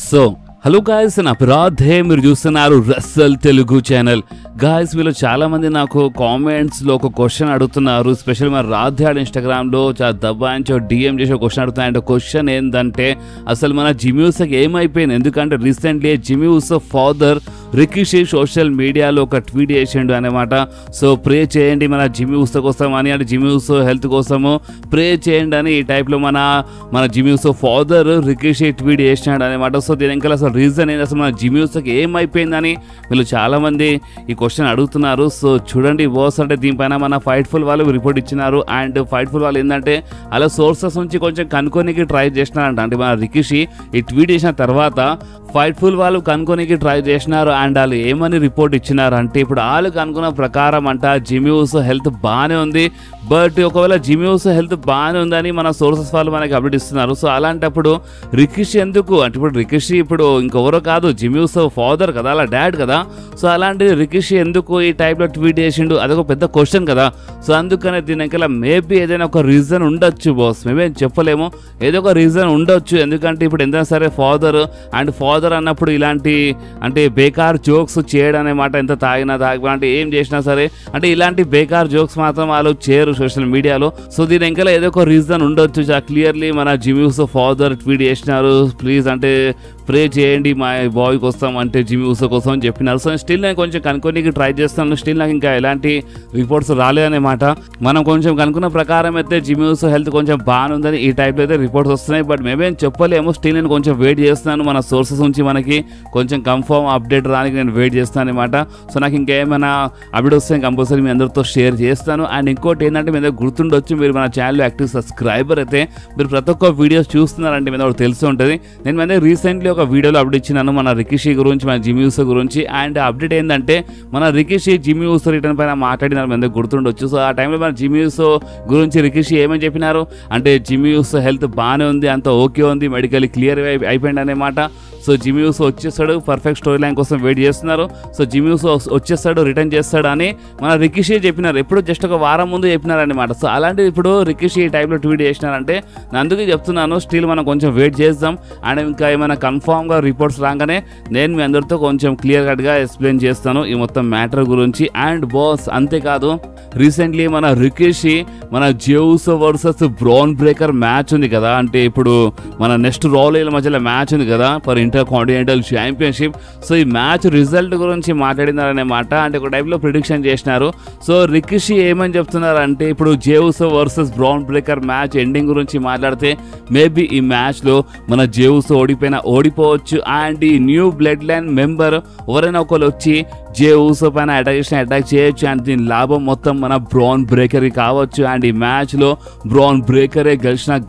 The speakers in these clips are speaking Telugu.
సో హలో గాయస్, నా అపరాధే మీరు చూస్తున్నారు రస్సల్ తెలుగు ఛానల్. గాయస్, వీళ్ళు చాలా మంది నాకు కామెంట్స్లో ఒక క్వశ్చన్ అడుగుతున్నారు. స్పెషల్ మన రాధే ఇన్స్టాగ్రామ్లో చాలా దబ్బాయించో డిఎం చేసి ఒక క్వశ్చన్ అడుగుతున్నాయి. అంటే క్వశ్చన్ ఏంటంటే అసలు మన జిమ్మీ ఊసోకి ఏమైపోయింది? ఎందుకంటే రీసెంట్లీ జిమ్మీ ఊసో ఫాదర్ రికీషీ సోషల్ మీడియాలో ఒక ట్వీట్ చేసిండు అనమాట. సో ప్రే చేయండి మన జిమ్మీ ఊసో కోసం అని, అంటే జిమ్మీ ఊసో హెల్త్ కోసము ప్రే చేయండి అని ఈ టైప్లో మన జిమ్మీ ఊసో ఫాదర్ రికీషీ ట్వీట్ చేసినాడు అనమాట. సో దీని ఇంకా అసలు రీజన్ ఏంటి, అసలు మన జిమ్మీ ఊసోకి ఏమైపోయిందని వీళ్ళు చాలామంది ఈ క్వశ్చన్ అడుగుతున్నారు. సో చూడండి బాస్, అంటే దీనిపైన మన ఫైట్ఫుల్ వాళ్ళు రిపోర్ట్ ఇచ్చినారు. అండ్ ఫైట్ఫుల్ వాళ్ళు ఏంటంటే అలా సోర్సెస్ నుంచి కొంచెం కనుక్కోనికి ట్రై చేసినారంట. అంటే మన రికీషీ ఈ ట్వీట్ చేసిన తర్వాత ఫైట్ఫుల్ వాళ్ళు కనుక్కోనికి ట్రై చేసినారు. అండ్ వాళ్ళు ఏమని రిపోర్ట్ ఇచ్చినారు అంటే, ఇప్పుడు వాళ్ళు కనుక్కున్న ప్రకారం అంట జిమ్మీ ఊసో హెల్త్ బాగానే ఉంది. బట్ ఒకవేళ జిమ్మీ ఊసో హెల్త్ బాగానే ఉందని మన సోర్సెస్ వాళ్ళు మనకి అప్డేట్ ఇస్తున్నారు. సో అలాంటప్పుడు రికీషీ ఎందుకు అంటే, ఇప్పుడు రికీషీ ఇప్పుడు ఇంకెవరో కాదు, జిమ్మీ ఊసో ఫాదర్ కదా, అలా డాడ్ కదా. సో అలాంటి రికీషీ ఎందుకు ఈ టైప్లో ట్వీట్ చేసిండు, అదొక పెద్ద క్వశ్చన్ కదా. సో అందుకనే దీని వెనకాల మేబీ ఏదైనా ఒక రీజన్ ఉండొచ్చు బాస్, మేమేం చెప్పలేము, ఏదో ఒక రీజన్ ఉండొచ్చు. ఎందుకంటే ఇప్పుడు ఎంతైనా సరే ఫాదర్ అన్నప్పుడు ఇలాంటి అంటే బేకార్ జోక్స్ చేయడం అనే మాట, ఎంత తాగినా అంటే ఏం చేసినా సరే అంటే ఇలాంటి బేకార్ జోక్స్ మాత్రం వాళ్ళు చేయరు సోషల్ మీడియాలో. సో దీని వెనకాల ఏదో ఒక రీజన్ ఉండొచ్చు. క్లియర్లీ మన జిమ్మీ ఊసో ఫాదర్ ట్వీట్ చేసినారు, ప్లీజ్ అంటే ప్రే చేయండి మా బాయ్ కోసం, అంటే జిమ్మీ ఊసో కోసం అని చెప్పినారు. సో స్టిల్ నేను కొంచెం కనుక్కోనికి ట్రై చేస్తాను. స్టిల్ నాకు ఇంకా ఎలాంటి రిపోర్ట్స్ రాలేదన్నమాట. మనం కొంచెం కనుక్కున్న ప్రకారం అయితే జిమ్మీ ఊసో హెల్త్ కొంచెం బాగుందని ఈ టైప్లో అయితే రిపోర్ట్స్ వస్తున్నాయి. బట్ మేమేం చెప్పలేము. స్టిల్ నేను కొంచెం వెయిట్ చేస్తున్నాను, మన సోర్సెస్ నుంచి మనకి కొంచెం కన్ఫర్మ్ అప్డేట్ రానికి నేను వెయిట్ చేస్తాను అనమాట. సో నాకు ఇంకేమైనా అప్డేట్ వస్తే కంపల్సరీ మీ అందరితో షేర్ చేస్తాను. అండ్ ఇంకోటి ఏంటంటే మీ దగ్గర గుర్తుండొచ్చు, మీరు మన ఛానల్లో యాక్టివ్ సబ్స్క్రైబర్ అయితే మీరు ప్రతి ఒక్క వీడియోస్ చూస్తున్నారంటే మీ దగ్గర తెలిసి ఉంటుంది. నేను మీ దగ్గర రీసెంట్లీ ఒక వీడియోలో అప్డేట్ ఇచ్చినాను మన రికీషీ గురించి, మన జిమ్మీ ఊసో గురించి. అండ్ అప్డేట్ ఏంటంటే మన రికీషీ జిమ్మీ ఊసో రిటర్న్ పైన మాట్లాడినారు, మీ అందరికి గుర్తుండొచ్చు. సో ఆ టైంలో మన జిమ్మీ ఊసో గురించి రికీషీ ఏమని చెప్పినారు అంటే, జిమ్మీ ఊసో హెల్త్ బాగానే ఉంది, అంత ఓకే ఉంది, మెడికల్ క్లియర్ అయిపోయింది అనమాట. సో జిమ్మీ ఊసో వచ్చేస్తాడు, పర్ఫెక్ట్ స్టోరీ లైన్ కోసం వెయిట్ చేస్తున్నారు. సో జిమ్మీ ఊసో వచ్చేస్తాడు, రిటర్న్ చేస్తాడు అని మన రికీషీ చెప్పినారు. ఎప్పుడు జస్ట్ ఒక వారం ముందు చెప్పినారనమాట. సో అలాంటిది ఇప్పుడు రికీషీ ఈ టైప్లో ట్వీట్ చేసినారంటే నేను అందుకే చెప్తున్నాను, స్టిల్ మనం కొంచెం వెయిట్ చేద్దాం. అండ్ ఇంకా ఏమైనా కన్ఫామ్గా రిపోర్ట్స్ రాగానే నేను మీ అందరితో కొంచెం క్లియర్ కట్గా ఎక్స్ప్లెయిన్ చేస్తాను ఈ మొత్తం మ్యాటర్ గురించి. అండ్ బాస్ అంతేకాదు, రీసెంట్లీ మన రికీషీ మన Jimmy Uso versus Bron Breakker match ఉంది కదా, అంటే ఇప్పుడు మన నెక్స్ట్ రాయల్ మధ్యలో మ్యాచ్ ఉంది కదా for inter continental championship. So ఈ మ్యాచ్ రిజల్ట్ గురించి మాట్లాడినారనమాట. అంటే ఒక టైప్లో ప్రిడిక్షన్ చేసినారు. సో రికీషీ ఏమని చెప్తున్నారు అంటే, ఇప్పుడు Jimmy Uso versus Bron Breakker match ending గురించి మాట్లాడితే మేబీ ఈ మ్యాచ్లో మన జిమ్మీ ఊసో ఓడిపోవచ్చు. అండ్ ఈ న్యూ బ్లడ్ లైన్ మెంబర్ ఎవరైనా ఒకరు వచ్చి జిమ్మీ ఊసో పైన అటాక్ చేయొచ్చు. అండ్ దీని లాభం మొత్తం మన బ్రాన్ బ్రేకర్కి కావచ్చు. అండ్ ఈ మ్యాచ్లో బ్రాన్ బ్రేకరే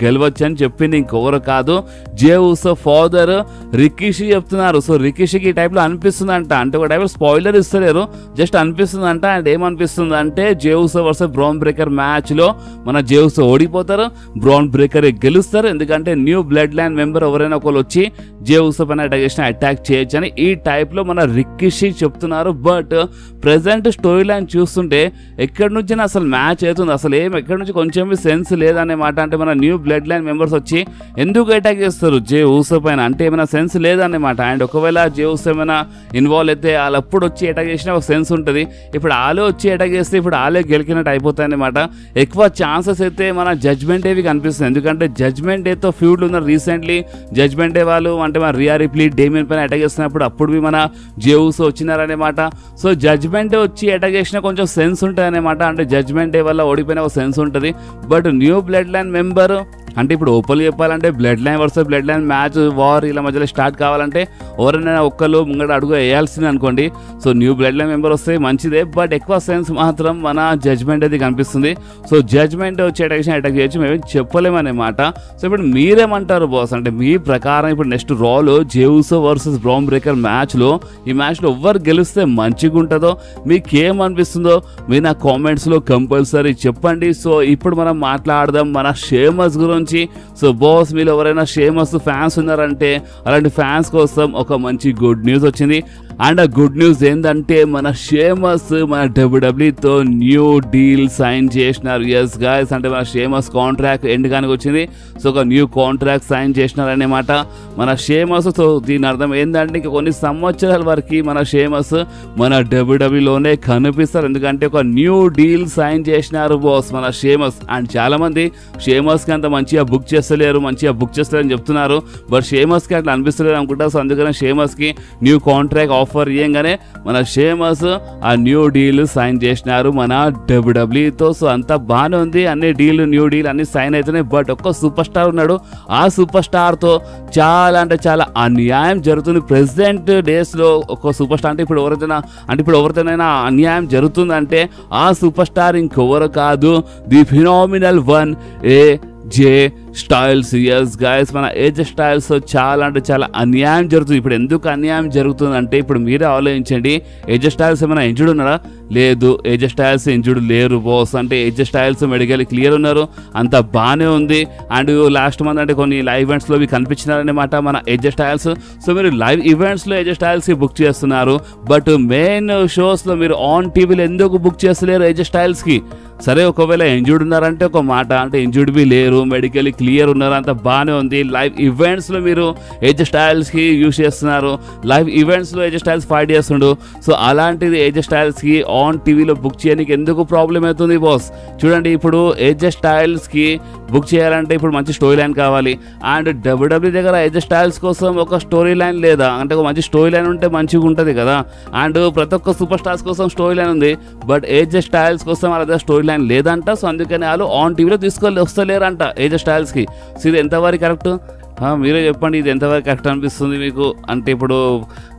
గెలవచ్చు అని చెప్పింది ఇంకొకరు కాదు, జిమ్మీ ఊసో ఫాదర్ రికీషీ చెప్తున్నారు. సో రికీషీకి ఈ టైప్లో అనిపిస్తుందంట, అంటే ఒక టైప్లో స్పాయిలర్ ఇస్తలేరు, జస్ట్ అనిపిస్తుందంట. అండ్ ఏమనిపిస్తుంది అంటే, Jimmy Uso versus Bron breaker మ్యాచ్లో మన జిమ్మీ ఊసో ఓడిపోతారు, బ్రాన్ బ్రేకరే గెలుస్తారు. ఎందుకంటే న్యూ బ్లడ్ లైన్ మెంబర్ ఎవరైనా ఒకరు వచ్చి జిమ్మీ ఊసో పైన అటాక్ చేయొచ్చు అని ఈ టైప్లో మన రికీషీ చెప్తున్నారు. బట్ ప్రెసెంట్ స్టోరీ లైన్ చూస్తుంటే ఎక్కడి నుంచి అసలు మ్యాచ్ అవుతుంది, అసలు ఎక్కడి నుంచి కొంచెం సెన్స్ లేదనే మాట. అంటే మన న్యూ బ్లడ్ లైన్ మెంబర్స్ వచ్చి ఎందుకు అటాక్ చేస్తారు జిమ్మీ ఊసో పైన, అంటే ఏమైనా సెన్స్ లేదన్నమాట. అండ్ ఒకవేళ జిమ్మీ ఊసో ఏమైనా ఇన్వాల్వ్ అయితే వాళ్ళు అప్పుడు వచ్చి అటాక్ చేసినా ఒక సెన్స్ ఉంటుంది. ఇప్పుడు ఆలే వచ్చి అటాక్ చేస్తే ఇప్పుడు ఆలే గెలికినట్టు అయిపోతాయి అన్నమాట. ఎక్కువ ఛాన్సెస్ అయితే మన జడ్జ్మెంట్ డేవి కనిపిస్తుంది. ఎందుకంటే జడ్జ్మెంట్ డేతో ఫ్యూడ్లు ఉన్నారు. రీసెంట్లీ జడ్జ్మెంట్ డే వాళ్ళు అంటే మన రియా రిప్లీ డేమియన్ పైన అటాక్ చేస్తున్నప్పుడు అప్పుడు మన జిమ్మీ ఊసో వచ్చినారనేమాట. సో జడ్జ్మెంట్ డే వచ్చి అటాక్ చేసినా కొంచెం సెన్స్ ఉంటుంది అనమాట. అంటే జడ్జ్మెంట్ డే వల్ల ఓడిపోయిన ఒక సెన్స్ ఉంటుంది. But new bloodline member అంటే ఇప్పుడు ఓపెన్గా చెప్పాలంటే blood line versus blood line match war ఇలా మధ్యలో స్టార్ట్ కావాలంటే ఎవరైనా ఒక్కరు ముంగడ అడుగు వేయాల్సింది అనుకోండి. So new bloodline member వస్తే మంచిదే, బట్ ఎక్కువ సెన్స్ మాత్రం మన జడ్జ్మెంట్ అది కనిపిస్తుంది. సో జడ్జ్మెంట్ వచ్చి అటాక్ చేయొచ్చు, మేము చెప్పలేమన్నమాట. సో ఇప్పుడు మీరేమంటారు బాస్, అంటే మీ ప్రకారం ఇప్పుడు next రాలో Jimmy Uso versus Bron breaker మ్యాచ్లో ఈ మ్యాచ్లో ఎవరు గెలిస్తే మంచిగా ఉంటుందో, మీకేమనిపిస్తుందో మీరు నా కామెంట్స్లో కంపల్సరీ చెప్పండి. సో ఇప్పుడు మనం మాట్లాడదాం మన షేమస్ గురించి. సో బాస్, మీరు ఎవరైనా షేమస్ ఫ్యాన్స్ ఉన్నారంటే అలాంటి ఫ్యాన్స్ కోసం ఒక మంచి గుడ్ న్యూస్ వచ్చింది. అండ్ ఆ గుడ్ న్యూస్ ఏంటంటే మన షేమస్ మన డబ్ల్యూడబ్ల్యూతో న్యూ డీల్ సైన్ చేసినారు. ఎస్ గాయస్, అంటే మన షేమస్ కాంట్రాక్ట్ ఎండ్ కానికి వచ్చింది. సో ఒక న్యూ కాంట్రాక్ట్ సైన్ చేసినారు అన్నమాట మన షేమస్. సో దీని అర్థం ఏంటంటే ఇంకా కొన్ని సంవత్సరాల వరకు మన షేమస్ మన డబ్ల్యూడబ్ల్యూలోనే కనిపిస్తారు, ఎందుకంటే ఒక న్యూ డీల్ సైన్ చేసినారు బాస్ మన షేమస్. అండ్ చాలా మంది షేమస్కి అంత మంచిగా బుక్ చేస్తలేరని చెప్తున్నారు. బట్ షేమస్కి అట్లా అనిపిస్తలేదు అనుకుంటా. సో అందుకనే షేమస్కి న్యూ కాంట్రాక్ట్ ఆఫర్ ఇయ్యంగానే మన షేమస్ ఆ న్యూ డీల్ సైన్ చేసినారు మన డబ్ల్యూడబ్ల్యూతో. సో అంతా బాగానే ఉంది, అన్ని న్యూ డీల్ అన్ని సైన్ అవుతున్నాయి. బట్ ఒక్క సూపర్ స్టార్ ఉన్నాడు, ఆ సూపర్ స్టార్తో చాలా అంటే చాలా అన్యాయం జరుగుతుంది ప్రెసిడెంట్ డేస్లో. ఒక సూపర్ స్టార్ అంటే ఇప్పుడు ఎవరితోనైనా అన్యాయం జరుగుతుందంటే ఆ సూపర్ స్టార్ ఇంకెవరు కాదు, the phenomenal one AJ Styles. Yes guys, మన AJ స్టైల్స్ చాలా అంటే చాలా అన్యాయం జరుగుతుంది. ఇప్పుడు ఎందుకు అన్యాయం జరుగుతుంది అంటే ఇప్పుడు మీరే ఆలోచించండి. AJ స్టైల్స్ ఏమైనా ఇంజుర్డ్ ఉన్నారా? లేదు, AJ స్టైల్స్ ఇంజుర్డ్ లేరు బాస్. అంటే AJ స్టైల్స్ మెడికల్ క్లియర్ ఉన్నారు, అంత బాగానే ఉంది. అండ్ లాస్ట్ మంత్ అంటే కొన్ని లైవ్ ఈవెంట్స్లో కనిపించినారనమాట మన AJ స్టైల్స్. సో మీరు లైవ్ ఈవెంట్స్లో AJ స్టైల్స్కి బుక్ చేస్తున్నారు, బట్ మెయిన్ షోస్లో మీరు ఆన్ టీవీలో ఎందుకు బుక్ చేస్తలేరు AJ స్టైల్స్కి? సరే, ఒకవేళ ఇంజూర్డ్ ఉన్నారంటే ఒక మాట, అంటే ఇంజూర్డ్ బి లేరు, మెడికల్ క్లియర్ ఉన్నారు, అంత బాగానే ఉంది. లైవ్ ఈవెంట్స్లో మీరు AJ స్టైల్స్కి యూజ్ చేస్తున్నారు, లైవ్ ఈవెంట్స్లో AJ స్టైల్స్ ఫైట్ చేస్తుండు. సో అలాంటిది AJ స్టైల్స్కి ఆన్ టీవీలో బుక్ చేయడానికి ఎందుకు ప్రాబ్లం అవుతుంది బాస్? చూడండి, ఇప్పుడు AJ స్టైల్స్కి బుక్ చేయాలంటే ఇప్పుడు మంచి స్టోరీ లైన్ కావాలి. అండ్ డబ్ల్యూడబ్ల్యూ దగ్గర AJ స్టైల్స్ కోసం ఒక స్టోరీ లైన్ లేదా? అంటే ఒక మంచి స్టోరీ లైన్ ఉంటే మంచిగా ఉంటుంది కదా. అండ్ ప్రతి ఒక్క సూపర్ స్టార్స్ కోసం స్టోరీ లైన్ ఉంది, బట్ AJ స్టైల్స్ కోసం వాళ్ళ దగ్గర స్టోరీ లైన్ లేదంట. సో అందుకని వాళ్ళు ఆన్ టీవీలో వస్తలేరంట AJ స్టైల్స్కి. సో ఇది ఎంతవరకు కరెక్ట్? మీరే చెప్పండి, ఇది ఎంతవరకు కరెక్ట్ అనిపిస్తుంది మీకు? అంటే ఇప్పుడు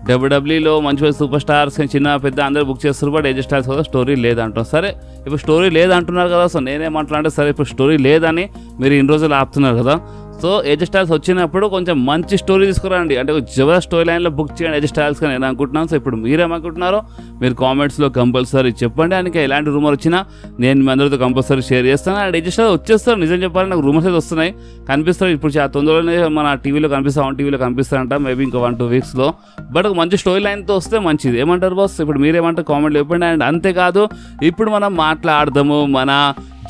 డబ్ల్యూడబ్ల్యూలో మంచి సూపర్ స్టార్స్ చిన్న పెద్ద అందరూ బుక్ చేస్తారు, బట్ AJ స్టైల్స్ కదా స్టోరీ లేదంటాం. సరే, ఇప్పుడు స్టోరీ లేదంటున్నారు కదా. సో నేనేమంటున్నా అంటే సరే, ఇప్పుడు స్టోరీ లేదని మీరు ఇన్ని రోజులు ఆపుతున్నారు కదా. సో AJ స్టైల్స్ వచ్చినప్పుడు కొంచెం మంచి స్టోరీ తీసుకురండి, అంటే ఒక జబర్దస్త్ స్టోరీ లైన్లో బుక్ చేయండి AJ స్టైల్స్గా నేను అనుకుంటున్నాను. సో ఇప్పుడు మీరేమనుకుంటున్నారో మీరు కామెంట్స్లో కంపల్సరీ చెప్పండి. అండ్ ఇంకా ఎలాంటి రూమర్ వచ్చినా నేను మీ అందరితో కంపల్సరీ షేర్ చేస్తాను. అండ్ AJ స్టైల్స్ వచ్చేస్తారు, నిజం చెప్పాలని నాకు రూమర్స్ అయితే వస్తున్నాయి, కనిపిస్తారు. ఇప్పుడు చాలా తొందరలోనే మన టీవీలో కనిపిస్తా, ఆన్ టీవీలో కనిపిస్తారంట, మేబీ ఇంకా 1-2 వీక్స్లో. బట్ ఒక మంచి స్టోరీ లైన్తో వస్తే మంచిది. ఏమంటారు బాస్? ఇప్పుడు మీరేమంటారు కామెంట్లో చెప్పండి. అండ్ అంతేకాదు, ఇప్పుడు మనం మాట్లాడదాము మన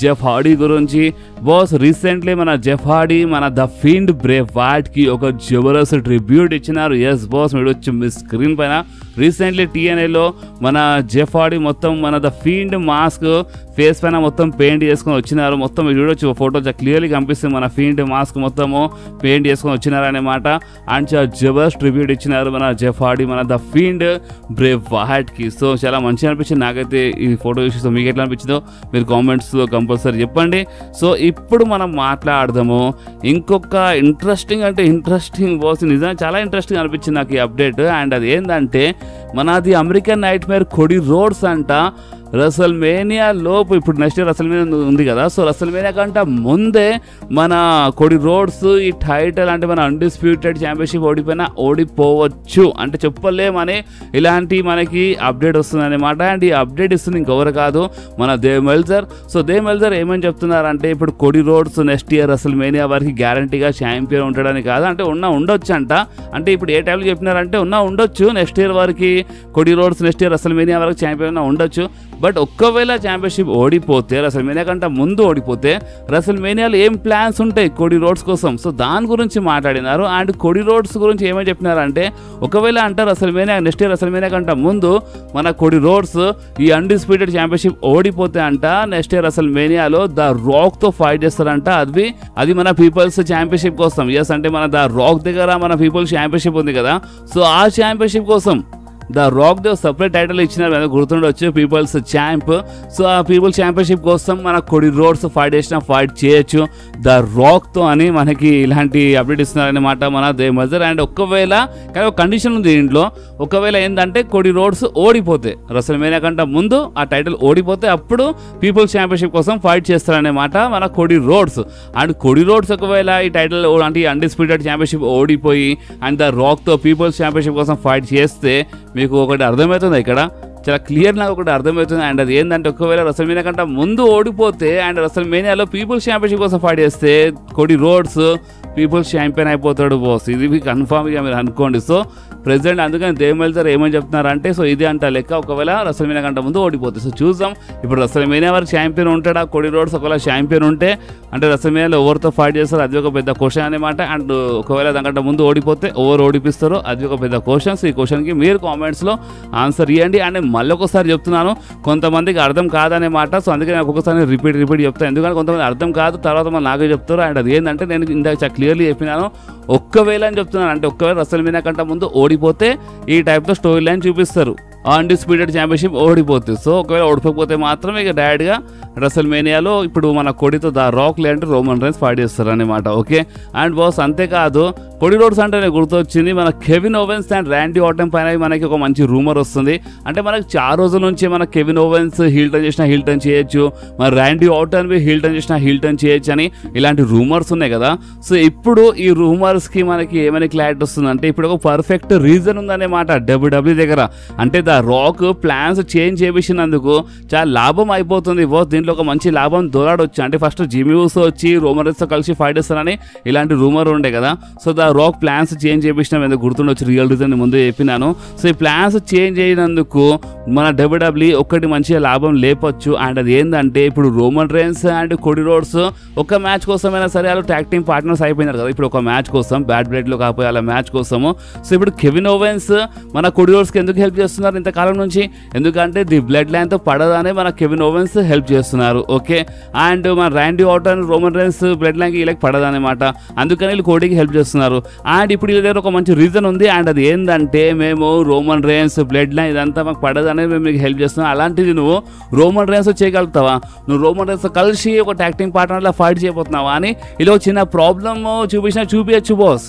జెఫ్ హార్డీ గురించి. బాస్, రీసెంట్లీ మన జెఫ్ హార్డీ మన ద ఫీల్డ్ బ్రేవ్ వాట్కి ఒక జబర్దస్త్ ట్రిబ్యూట్ ఇచ్చినారు. ఎస్ బాస్, మీరు వచ్చి మీ స్క్రీన్ పైన రీసెంట్లీ TNAలో మన జెఫ్ హార్డీ మొత్తం మన ద ఫీల్డ్ మాస్క్ ఫేస్ పైన మొత్తం పెయింట్ చేసుకొని వచ్చినారు. మొత్తం మీరు చూడొచ్చు, ఫోటో క్లియర్లీ కనిపిస్తుంది, మన ఫీల్డ్ మాస్క్ మొత్తము పెయింట్ చేసుకొని వచ్చినారు అనమాట. అండ్ చాలా జబర్దస్త్ ట్రిబ్యూట్ ఇచ్చినారు మన జెఫ్ హార్డీ మన ద ఫీల్డ్ బ్రేవ్ వాట్కి. సో చాలా మంచిగా అనిపించింది నాకైతే ఈ ఫోటో చూసి. సో మీకు ఎట్లా అనిపించిందో మీరు కామెంట్స్లో కంపల్సరీ చెప్పండి. సో ఇప్పుడు మనం మాట్లాడదాము ఇంకొక ఇంట్రెస్టింగ్ బాస్, నిజంగా చాలా ఇంట్రెస్టింగ్ అనిపించింది నాకు ఈ అప్డేట్. అండ్ అది ఏంటంటే మనది American nightmare Cody Rhodes అంట రెసల్మేనియా లోపు, ఇప్పుడు నెక్స్ట్ ఇయర్ రెసల్మేనియా ఉంది కదా. సో రెసల్మేనియా కంటే ముందే మన కోడీ రోడ్స్ ఈ టైటిల్ అంటే మన అన్డిస్ప్యూటెడ్ ఛాంపియన్షిప్ ఓడిపోవచ్చు అంటే చెప్పలేమని ఇలాంటి మనకి అప్డేట్ వస్తుంది అనమాట. అండ్ ఈ అప్డేట్ ఇస్తుంది ఇంకెవరు కాదు, మన దేవ్ మెల్జర్. సో దేవ్ మెల్జర్ ఏమని చెప్తున్నారంటే ఇప్పుడు Cody roads next year WrestleMania వరకు గ్యారంటీగా ఛాంపియన్ ఉండడానికి కాదు, అంటే ఉండొచ్చు అంట. అంటే ఇప్పుడు ఏ టైంలో చెప్పినారంటే ఉండొచ్చు నెక్స్ట్ ఇయర్ వరకు Cody roads next year WrestleMania వరకు ఛాంపియన్ ఉండొచ్చు. బట్ ఒక్కవేళ ఛాంపియన్షిప్ ఓడిపోతే, రెసల్మేనియా కంటే ముందు ఓడిపోతే రెసల్మేనియాలో ఏం ప్లాన్స్ ఉంటాయి కోడీ రోడ్స్ కోసం? సో దాని గురించి మాట్లాడినారు. అండ్ కోడీ రోడ్స్ గురించి ఏమని చెప్పినారంటే ఒకవేళ అంటే రెసల్మేనియా నెక్స్ట్ ఇయర్ రెసల్మేనియా కంటే ముందు మన కోడీ రోడ్స్ ఈ అన్డిస్ప్యూటెడ్ ఛాంపియన్షిప్ ఓడిపోతే అంట నెక్స్ట్ ఇయర్ రెసల్మేనియాలో ద రాక్తో ఫైట్ చేస్తారంట. అది మన పీపుల్స్ ఛాంపియన్షిప్ కోసం. ఎస్, అంటే మన ద రాక్ దగ్గర మన పీపుల్స్ ఛాంపియన్షిప్ ఉంది కదా. సో ఆ ఛాంపియన్షిప్ కోసం the rock they separate title ఇచ్చినారు, గుర్తుండొచ్చు, పీపుల్స్ ఛాంప్. సో ఆ పీపుల్స్ ఛాంపియన్షిప్ కోసం మన కోడీ రోడ్స్ ఫైట్ చేయొచ్చు ద రాక్తో అని మనకి ఇలాంటి అప్డేట్ ఇస్తున్నారనమాట మన దేవ్ మెల్జర్. అండ్ ఒకవేళ కానీ ఒక కండిషన్ ఉంది దీంట్లో, ఒకవేళ ఏంటంటే కోడీ రోడ్స్ ఓడిపోతే రెసల్మేనియా కంటే ముందు ఆ టైటిల్ ఓడిపోతే అప్పుడు పీపుల్స్ ఛాంపియన్షిప్ కోసం ఫైట్ చేస్తారనమాట మన Cody roads. And Cody roads ఒకవేళ ఈ టైటిల్ అంటే అన్డిస్ప్యూటెడ్ ఛాంపియన్షిప్ ఓడిపోయి అండ్ ద రాక్తో పీపుల్స్ ఛాంపియన్షిప్ కోసం ఫైట్ చేస్తే మీకు ఒకటి అర్థమవుతుంది ఇక్కడ, చాలా క్లియర్ నాకు ఒకటి అర్థమవుతుంది. అండ్ అది ఏంటంటే ఒకవేళ రెసల్మేనియా కంటే ముందు ఓడిపోతే అండ్ రెసల్మేనియాలో పీపుల్స్ ఛాంపియన్షిప్ కోసం ఫైట్ చేస్తే కోడీ రోడ్స్ పీపుల్స్ ఛాంపియన్ అయిపోతాడు బాస్. ఇది కన్ఫామ్గా మీరు అనుకోండి. సో ప్రెసెంట్ అందుకని దేవ్ మెల్జర్ ఏమని చెప్తున్నారంటే సో ఇది అంట లెక్క, ఒకవేళ రెసల్మేనియా కంటే ముందు ఓడిపోతుంది. సో చూద్దాం ఇప్పుడు రెసల్మేనియా వరకు ఛాంపియన్ ఉంటాడా కోడీ రోడ్స్. ఒకవేళ ఛాంపియన్ ఉంటే అంటే రెసల్మేనియాలో ఎవరితో ఫైట్ చేస్తారు అది ఒక పెద్ద క్వశ్చన్ అనమాట. అండ్ ఒకవేళ దానికంటే ముందు ఓడిపోతే ఎవరు ఓడిపిస్తారో అది ఒక పెద్ద క్వశ్చన్స్. ఈ క్వశ్చన్కి మీరు కామెంట్స్లో ఆన్సర్ ఇవ్వండి. అండ్ మళ్ళీ ఒకసారి చెప్తున్నాను, కొంతమందికి అర్థం కాదనేమాట. సో అందుకే నాకు ఒక్కొక్కసారి రిపీట్ చెప్తాను, ఎందుకంటే కొంతమంది అర్థం కాదు తర్వాత మళ్ళీ నాకే చెప్తారు. అండ్ అది ఏంటంటే నేను ఇందాక క్లియర్లీ చెప్పినాను, ఒక్కవేళ అని చెప్తున్నాను. అంటే ఒక్కవేళ రెసల్మేనియా కంటే ముందు ఓడిపోతే ఈ టైప్తో స్టోరీ లైన్ చూపిస్తారు, అన్డిస్ప్యూటెడ్ ఛాంపియన్షిప్ ఓడిపోతుంది. సో ఒకవేళ ఓడిపోతే మాత్రం ఇక డైరెక్ట్గా రెసల్మేనియాలో ఇప్పుడు మన కొడితో ద రాక్ లేదంటే రోమన్ రైన్స్ ఫైట్ చేస్తారు అనమాట. ఓకే అండ్ బాస్ అంతేకాదు కొడి రోడ్స్ అంటే గుర్తొచ్చింది, మన Kevin ovens and Randy Orton పైన మనకి ఒక మంచి రూమర్ వస్తుంది. అంటే మనకి చాలా రోజుల నుంచి మన కెవిన్ ఓవెన్స్ హీల్ టర్న్ చేసినా హీల్ టర్న్ చేయొచ్చు, మన ర్యాండీ ఆర్టన్ హీల్ టర్న్ చేసినా హీల్ టర్న్ చేయొచ్చు అని ఇలాంటి రూమర్స్ ఉన్నాయి కదా. సో ఇప్పుడు ఈ రూమర్స్కి మనకి ఏమైనా క్లారిటీ వస్తుందంటే ఇప్పుడు ఒక పర్ఫెక్ట్ రీజన్ ఉందన్నమాట WWE దగ్గర. అంటే ద రాక్ ప్లాన్స్ చేంజ్ చేయించినందుకు చాలా లాభం అయిపోతుంది బాస్. దీంట్లో ఒక మంచి లాభం దొరకవచ్చు. అంటే ఫస్ట్ జిమ్మీ ఊసో వచ్చి రోమన్ రైన్స్తో కలిసి ఫైట్ చేస్తారని ఇలాంటి రూమర్ ఉండే కదా. So the rock plans change చేయించిన ఎందుకు గుర్తుండొచ్చు, రియల్ రీజన్ ముందు చెప్పినాను. సో ఈ ప్లాన్స్ చేంజ్ అయినందుకు మన WWE ఒక్కటి మంచిగా లాభం లేపొచ్చు. అండ్ అది ఏంటంటే ఇప్పుడు రోమన్ రైన్స్ అండ్ కొడి రోడ్స్ ఒక మ్యాచ్ కోసమైనా సరే వాళ్ళు ట్యాగ్ టీమ్ పార్ట్నర్స్ అయిపోయినారు కదా. ఇప్పుడు ఒక మ్యాచ్ కోసం బ్యాడ్ బ్లడ్లో కాకపోతే అలా మ్యాచ్ కోసము. సో ఇప్పుడు కెవిన్ ఓవెన్స్ మన కొడి రోడ్స్కి ఎందుకు హెల్ప్ చేస్తున్నారు ఇంతకాలం నుంచి, ఎందుకంటే ది బ్లడ్ లైన్తో పడదానే మన కెవిన్ ఓవెన్స్ హెల్ప్ చేస్తున్నారు. ఓకే అండ్ మన Randy Orton Roman Reigns blood లైన్కి వీళ్ళకి పడదనమాట, అందుకని వీళ్ళు కోడికి హెల్ప్ చేస్తున్నారు. అండ్ ఇప్పుడు వీళ్ళ దగ్గర ఒక మంచి రీజన్ ఉంది. అండ్ అది ఏంటంటే మేము రోమన్ రైన్స్ బ్లడ్ లైన్ ఇదంతా మాకు పడదనేది మేము మీకు హెల్ప్ చేస్తున్నాం. అలాంటిది నువ్వు రోమన్ రైన్స్ చేయగలుగుతావా, నువ్వు రోమన్ రైన్స్ కలిసి ఒక ట్యాగ్ టీమ్ పార్ట్నర్లా ఫైట్ చేయబోతున్నావా అని ఇలా చిన్న ప్రాబ్లమ్ చూపించచ్చు బాస్.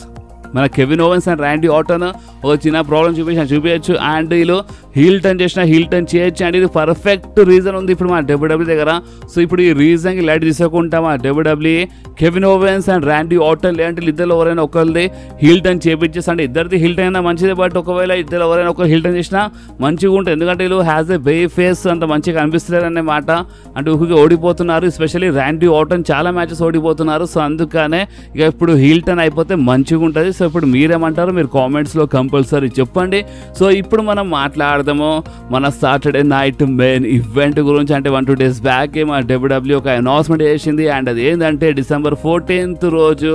మన Kevin ovens and Randy Orton ఒక చిన్న ప్రాబ్లం చూపించచ్చు. అండ్ వీళ్ళు హీల్ టర్న్ చేసినా హీల్ టర్న్ చేయొచ్చు. అండ్ ఇది పర్ఫెక్ట్ రీజన్ ఉంది ఇప్పుడు మన WWE దగ్గర. సో ఇప్పుడు ఈ రీజన్కి లైట్ తీసుకుంటా మన WWE Kevin ovens and Randy Orton లేదంటే ఇద్దరు ఎవరైనా ఒకరిది హీల్ టర్న్ చేపించేసి, అంటే ఇద్దరిది హీల్ టర్న్ అయినా మంచిదే, బట్ ఒకవేళ ఇద్దరు ఎవరైనా ఒకరు హీల్ టర్న్ చేసినా మంచిగా ఉంటుంది. ఎందుకంటే వీళ్ళు హ్యాస్ ఎ బే ఫేస్ అంత మంచిగా కనిపిస్తలేదు అనే మాట. అంటే ఊరికి ఓడిపోతున్నారు, ఎస్పెషల్లీ ర్యాండీ ఆర్టన్ చాలా మ్యాచెస్ ఓడిపోతున్నారు. సో అందుకనే ఇక ఇప్పుడు హీల్ టర్న్ అయిపోతే మంచిగా ఉంటుంది. సో ఇప్పుడు మీరేమంటారు మీరు కామెంట్స్లో కంపల్సరీ చెప్పండి. సో ఇప్పుడు మనం మాట్లాడదాము మన సాటర్డే నైట్ మెయిన్ ఈవెంట్ గురించి. అంటే 1-2 days బ్యాక్ మన WWE ఒక అనౌన్స్మెంట్ చేసింది. అండ్ అది ఏంటంటే December 14th రోజు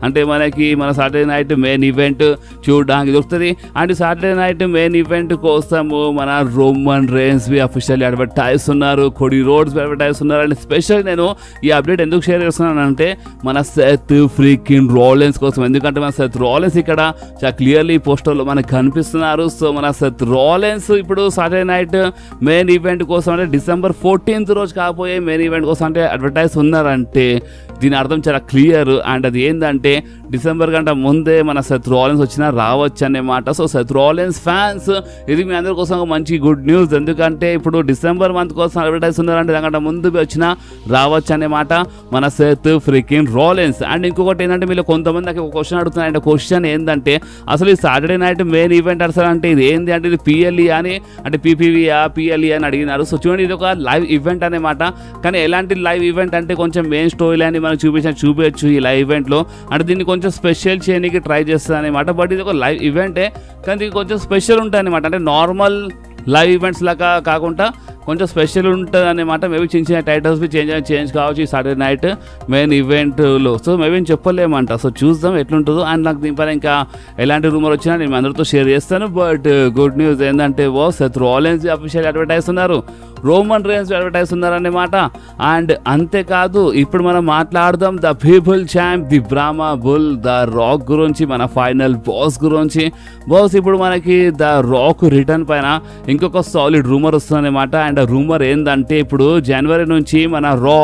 అంటే మనకి మన సాటర్డే నైట్ మెయిన్ ఈవెంట్ చూడడానికి దొరుకుతుంది. And Saturday night main event కోసము మన రోమన్ రైన్స్ అఫీషియల్లీ అడ్వర్టైజ్ ఉన్నారు, కొడి రోడ్స్ అడ్వర్టైజ్ ఉన్నారు. అండ్ స్పెషల్ నేను ఈ అప్డేట్ ఎందుకు షేర్ చేస్తున్నానంటే మన సెత్ ఫ్రీకిన్ రాలెన్స్ కోసం, ఎందుకంటే మన సెత్ రాలెన్స్ ఇక్కడ చాలా క్లియర్లీ పోస్టర్లో మనకు కనిపిస్తున్నారు. సో మన సెత్ రాలెన్స్ ఇప్పుడు సాటర్డే నైట్ మెయిన్ ఈవెంట్ కోసం అంటే December 14th రోజు కాకపోయే మెయిన్ ఈవెంట్ కోసం అంటే అడ్వర్టైజ్ ఉన్నారంటే దీని అర్థం చాలా క్లియర్. అండ్ అది ఏంటంటే డిసెంబర్ కంటే ముందే మన సెత్ రాలెన్స్ వచ్చినా రావచ్చు అన్నమాట. సో సెత్ రాలెన్స్ ఫ్యాన్స్ ఇది మీ అందరి కోసం ఒక మంచి గుడ్ న్యూస్, ఎందుకంటే ఇప్పుడు డిసెంబర్ మంత్ కోసం అడ్వర్టైజ్ ఉన్నారంటే దానికంటే ముందు వచ్చినా రావచ్చు అన్నమాట మన సెత్ ఫ్రీకిన్ రాలెన్స్. అండ్ ఇంకొకటి ఏంటంటే మీరు కొంతమంది నాకు ఒక క్వశ్చన్ అడుగుతున్నారు. అంటే క్వశ్చన్ ఏంటంటే అసలు ఈ సాటర్డే నైట్ మెయిన్ ఈవెంట్ అసలు అంటే ఇది ఏంది అంటే ఇది PLE అని అంటే PPVయా PLE అని అడిగినారు. సో చూడండి ఇది ఒక లైవ్ ఈవెంట్ అనమాట. కానీ ఎలాంటి లైవ్ ఈవెంట్ అంటే కొంచెం మెయిన్ స్టోరీ లైన్ మనం చూపించచ్చు ఈ లైవ్ ఈవెంట్లో. అంటే దీన్ని కొంచెం స్పెషల్ చేయడానికి ట్రై చేస్తుంది అనమాట. బట్ ఇది ఒక లైవ్ ఈవెంటే కానీ ఇది కొంచెం స్పెషల్ ఉంటుంది అనమాట. అంటే నార్మల్ లైవ్ ఈవెంట్స్ లాగా కాకుండా కొంచెం స్పెషల్ ఉంటుంది అనమాట. మేబీ చిన్న చిన్న టైటిల్స్ చేంజ్ కావచ్చు ఈ సాటర్డే నైట్ మెయిన్ ఈవెంట్లో. సో మేబీ చెప్పలేమంట. సో చూద్దాం ఎట్లుంటుందో. అండ్ నాకు దీనిపైన ఇంకా ఎలాంటి రూమర్ వచ్చినా నేను అందరితో షేర్ చేస్తాను. బట్ గుడ్ న్యూస్ ఏంటంటే సెత్ రాలెన్స్ అఫీషియల్ అడ్వర్టైజ్ ఉన్నారు, రోమన్ రైన్స్ అడ్వర్టైజ్ ఉన్నారన్నమాట. అండ్ అంతేకాదు ఇప్పుడు మనం మాట్లాడదాం the people champ the Brahma bull the Rock గురించి, మన ఫైనల్ బాస్ గురించి. బాస్ ఇప్పుడు మనకి ద రాక్ రిటర్న్ పైన ఇంకొక సాలిడ్ రూమర్ వస్తుందన్నమాట. అండ్ ఆ రూమర్ ఏంటంటే ఇప్పుడు జనవరి నుంచి మన రా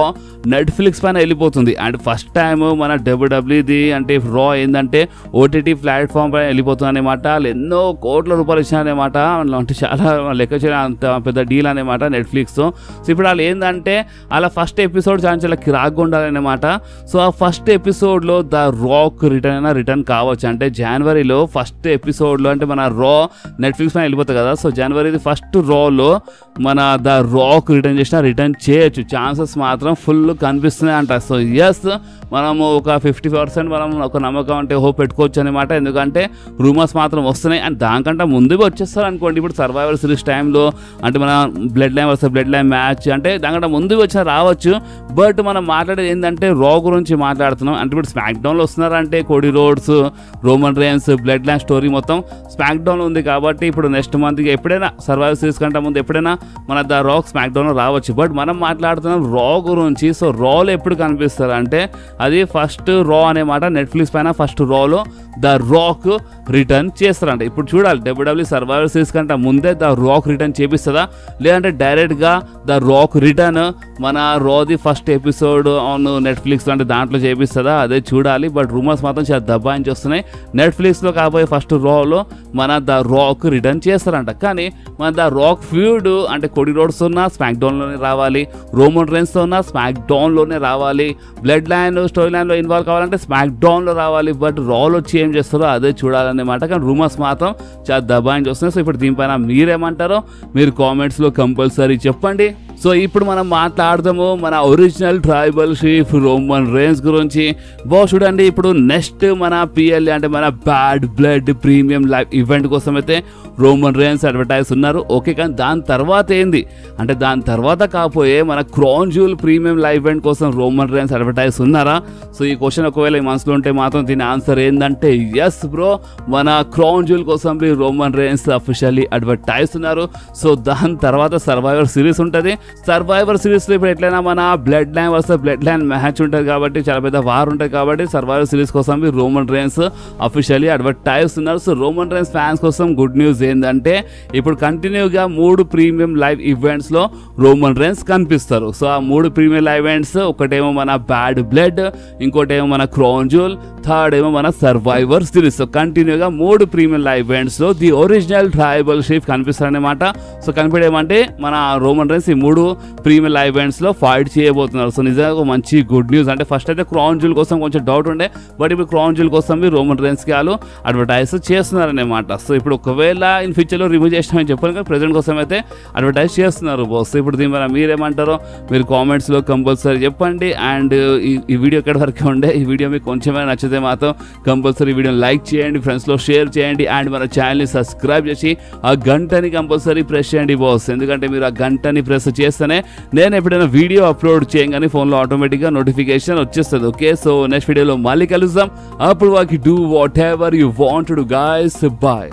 నెట్ఫ్లిక్స్ పైన వెళ్ళిపోతుంది. అండ్ ఫస్ట్ టైం మన WWEది అంటే రా ఏంటంటే OTT ప్లాట్ఫామ్ పైన వెళ్ళిపోతుంది అనమాట. వాళ్ళు ఎన్నో కోట్ల రూపాయలు ఇచ్చారనమాట. అంటే చాలా లెక్క చేయడం అంత పెద్ద డీల్ అనమాట నెట్ఫ్లిక్స్తో. సో ఇప్పుడు వాళ్ళు ఏంటంటే అలా ఫస్ట్ ఎపిసోడ్ చాలా కిరాక్గా ఉండాలన్నమాట. సో ఆ ఫస్ట్ ఎపిసోడ్లో ద రాక్ రిటర్న్ కావచ్చు. అంటే జనవరిలో ఫస్ట్ ఎపిసోడ్లో అంటే మన రా నెట్ఫ్లిక్స్ పైన వెళ్ళిపోతుంది కదా. సో జనవరిది ఫస్ట్ రాలో మన ద రాక్ రిటర్న్ చేయొచ్చు, ఛాన్సెస్ మాత్రం ఫుల్ కనిపిస్తున్నాయి అంట. సో ఎస్ మనము ఒక 50% మనం ఒక నమ్మకం అంటే హోప్ పెట్టుకోవచ్చు అనమాట. ఎందుకంటే రూమర్స్ మాత్రం వస్తున్నాయి అండ్ దానికంటే ముందుగా వచ్చేస్తారు అనుకోండి. ఇప్పుడు సర్వైవర్ సిరీస్ టైంలో అంటే మన blood line versus blood line match అంటే దానికంటే ముందుగా వచ్చిన రావచ్చు. బట్ మనం మాట్లాడేది ఏంటంటే రా గురించి మాట్లాడుతున్నాం. అంటే ఇప్పుడు స్మాక్ డౌన్లో వస్తున్నారంటే Cody roads, Roman rains, blood line story మొత్తం స్మాక్ డౌన్లో ఉంది కాబట్టి ఇప్పుడు నెక్స్ట్ మంత్కి ఎప్పుడైనా సర్వైవర్ సిరీస్ కంటే ముందు ఎప్పుడైనా మన ద రాక్ స్మాక్ డౌన్లో రావచ్చు. బట్ మనం మాట్లాడుతున్నాం రా గురించి. సో రాలో ఎప్పుడు కనిపిస్తారు అంటే అది ఫస్ట్ రా అనే మాట నెట్ఫ్లిక్స్ పైన ఫస్ట్ రాలో ద రాక్ రిటర్న్ చేస్తారంట. ఇప్పుడు చూడాలి డబ్ల్యూడబ్ల్యూ సర్వైవర్ సిరీస్ కంటే ముందే ద రాక్ రిటర్న్ చేపిస్తుందా లేదంటే డైరెక్ట్గా ద రాక్ రిటర్న్ మన రాది ఫస్ట్ ఎపిసోడ్ ఆన్ నెట్ఫ్లిక్స్ అంటే దాంట్లో చేపిస్తుందా అదే చూడాలి. బట్ రూమర్స్ మాత్రం చాలా దబాయించి వస్తున్నాయి. నెట్ఫ్లిక్స్లో కాబోయే ఫస్ట్ రాలో మన ద రాక్ రిటర్న్ చేస్తారంట. కానీ మన ద రాక్ ఫ్యూడ్ అంటే కోడీ రోడ్స్ ఉన్న స్మాక్ డౌన్లోనే రావాలి, రోమన్ రేన్స్తో ఉన్న స్మాక్ డౌన్లోనే రావాలి, బ్లడ్ లైన్ స్టోరీ లైన్లో ఇన్వాల్వ్ కావాలంటే స్మాక్ డౌన్లో రావాలి. బట్ రాలో వచ్చి ఏం చేస్తారో అదే చూడాలన్నమాట. కానీ రూమర్స్ మాత్రం చాలా దబాయించి వస్తున్నాయి. సో ఇప్పుడు దీనిపైన మీరేమంటారో మీరు కామెంట్స్లో కంపల్సరీ చెప్పండి. సో ఇప్పుడు మనం మాట్లాడదాము మన original tribal chief Roman rains గురించి. చూడండి ఇప్పుడు నెక్స్ట్ మన పిఎల్ఏ అంటే మన bad blood premium live event కోసం అయితే రోమన్ రేన్స్ అడ్వర్టైజ్ ఉన్నారు. ఓకే, కానీ దాని తర్వాత ఏంది అంటే దాని తర్వాత కాకపోయే మన క్రౌన్ జ్యూల్ ప్రీమియం లైవ్ ఈవెంట్ కోసం రోమన్ రేన్స్ అడ్వర్టైజ్ ఉన్నారా? సో ఈ క్వశ్చన్ ఒకవేళ ఈ మనసులో ఉంటే మాత్రం దీని ఆన్సర్ ఏంటంటే ఎస్ బ్రో, మన క్రౌన్ జ్యూల్ కోసం రోమన్ రేన్స్ అఫీషియల్లీ అడ్వర్టైజ్ ఉన్నారు. సో దాని తర్వాత సర్వైవర్ సిరీస్ ఉంటుంది. సర్వైవర్ సిరీస్లో ఇప్పుడు ఎట్లయినా మన blood line versus blood line match ఉంటుంది కాబట్టి చాలా పెద్ద వార్ ఉంటుంది కాబట్టి సర్వైవర్ సిరీస్ కోసం రోమన్ రేన్స్ అఫీషియల్లీ అడ్వర్టైజ్ ఉన్నారు. సో రోమన్ రేన్స్ ఫ్యాన్స్ కోసం గుడ్ న్యూస్ ఏంటంటే ఇప్పుడు కంటిన్యూగా 3 ప్రీమియం లైవ్ ఈవెంట్స్లో రోమన్ రేన్స్ కనిపిస్తారు. సో ఆ 3 ప్రీమియం లైవ్ ఈవెంట్స్ ఒకటేమో మన బ్యాడ్ బ్లడ్, ఇంకోటేమో మన క్రౌన్ జ్యూల్, థర్డ్ ఏమో మన సర్వైవర్ సిరీస్. సో కంటిన్యూగా 3 ప్రీమియం లైవ్ ఈవెంట్స్లో ది ఒరిజినల్ ట్రైబల్ చీఫ్ కనిపిస్తారనమాట. సో కనిపించేమంటే మన రోమన్ రేన్స్ ఈ 3 ప్రీమియం లైవ్ ఈవెంట్స్లో ఫైట్ చేయబోతున్నారు. సో నిజంగా మంచి గుడ్ న్యూస్. అంటే ఫస్ట్ అయితే క్రౌన్ జ్యూల్ కోసం కొంచెం డౌట్ ఉండే, బట్ ఇప్పుడు క్రౌన్ జ్యూల్ కోసం రోమన్ రేన్స్కి వాళ్ళు అడ్వర్టైజ్ చేస్తున్నారనమాట. సో ఇప్పుడు ఒకవేళ ఇన్ ఫ్యూచర్లో రిమూవ్ చేసినామని చెప్పాను కానీ ప్రెజెంట్ కోసం అయితే అడ్వర్టైజ్ చేస్తున్నారు బాస్. ఇప్పుడు దీని మీద మీరేమంటారో మీరు కామెంట్స్లో కంపల్సరీ చెప్పండి. అండ్ ఈ వీడియో ఎక్కడి వరకే ఉండే, ఈ వీడియో మీకు కొంచెమే నచ్చితే మాత్రం కంపల్సరీ వీడియోని లైక్ చేయండి, ఫ్రెండ్స్లో షేర్ చేయండి అండ్ మన ఛానల్ని సబ్స్క్రైబ్ చేసి ఆ గంటని కంపల్సరీ ప్రెస్ చేయండి బాస్. ఎందుకంటే మీరు ఆ గంటని ప్రెస్ చేస్తేనే నేను ఎప్పుడైనా వీడియో అప్లోడ్ చేయగానే ఫోన్లో ఆటోమేటిక్గా నోటిఫికేషన్ వచ్చేస్తుంది. ఓకే, సో నెక్స్ట్ వీడియోలో మళ్ళీ కలుద్దాం. అప్పుడు వాకి do whatever you want to guys. Bye.